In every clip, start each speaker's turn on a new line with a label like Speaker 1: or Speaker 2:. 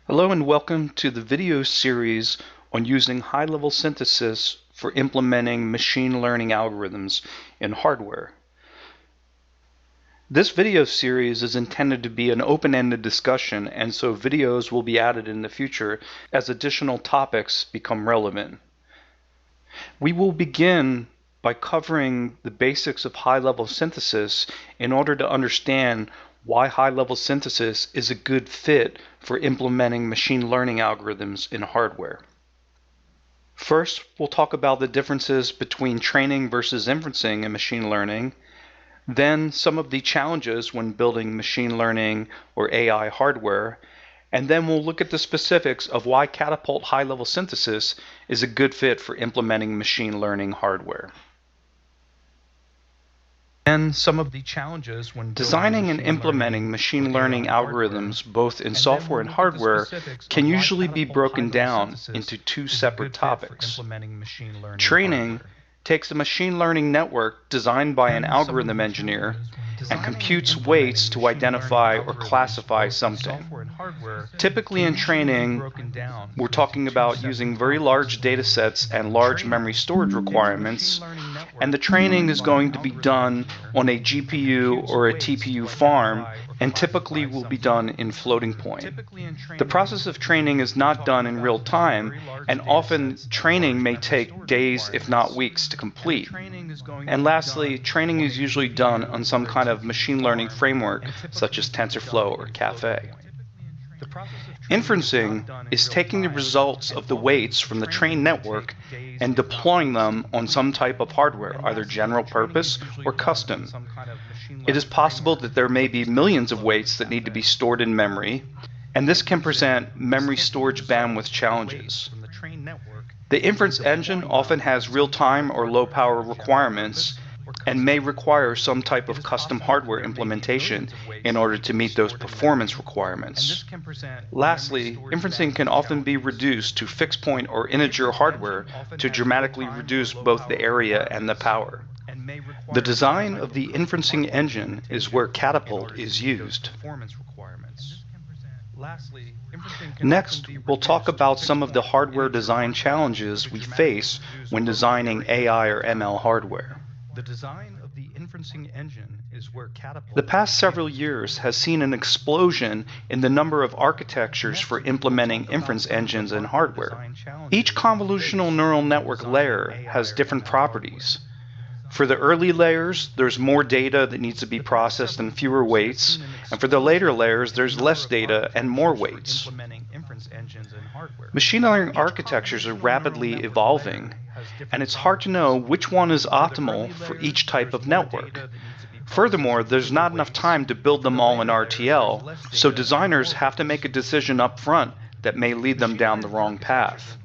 Speaker 1: Hello and welcome to the video series on using high-level synthesis for implementing machine learning algorithms in hardware. This video series is intended to be an open-ended discussion, and so videos will be added in the future as additional topics become relevant. We will begin by covering the basics of high-level synthesis in order to understand why high-level synthesis is a good fit for implementing machine learning algorithms in hardware. First, we'll talk about the differences between training versus inferencing in machine learning, then some of the challenges when building machine learning or AI hardware, and then we'll look at the specifics of why Catapult high-level synthesis is a good fit for implementing machine learning hardware. And some of the challenges when designing and implementing machine learning algorithms both in software and hardware can usually be broken down into two separate topics. Training takes a machine learning network designed by an algorithm engineer and computes weights to identify or classify something. Typically in training, we're talking about using very large data sets and large memory storage requirements, and the training is going to be done on a GPU or a TPU farm and typically will be done in floating point. The process of training is not done in real time, and often training may take days if not weeks to complete. And lastly, training is usually done on some kind of machine learning framework such as TensorFlow or Caffe. Inferencing is taking the results of the weights from the trained network and deploying them on some type of hardware, either general purpose or custom. It is possible that there may be millions of weights that need to be stored in memory, and this can present memory storage bandwidth challenges. The inference engine often has real-time or low-power requirements and may require some type of custom hardware implementation in order to meet those performance requirements. Lastly, inferencing can often be reduced to fixed point or integer hardware to dramatically reduce both the area and the power. The design of the inferencing engine is where Catapult is used. Next, we'll talk about some of the hardware design challenges we face when designing AI or ML hardware. The design of the inferencing engine is where Catapult. The past several years has seen an explosion in the number of architectures for implementing inference engines in hardware. Each convolutional neural network layer has different properties. For the early layers, there's more data that needs to be processed and fewer weights, and for the later layers, there's less data and more weights. Machine learning architectures are rapidly evolving, and it's hard to know which one is optimal for each type of network. Furthermore, there's not enough time to build them all in RTL, so designers have to make a decision up front that may lead them down the wrong path.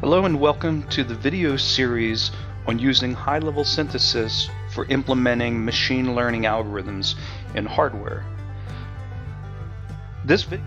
Speaker 1: Hello and welcome to the video series on using high-level synthesis for implementing machine learning algorithms in hardware. This video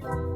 Speaker 2: you.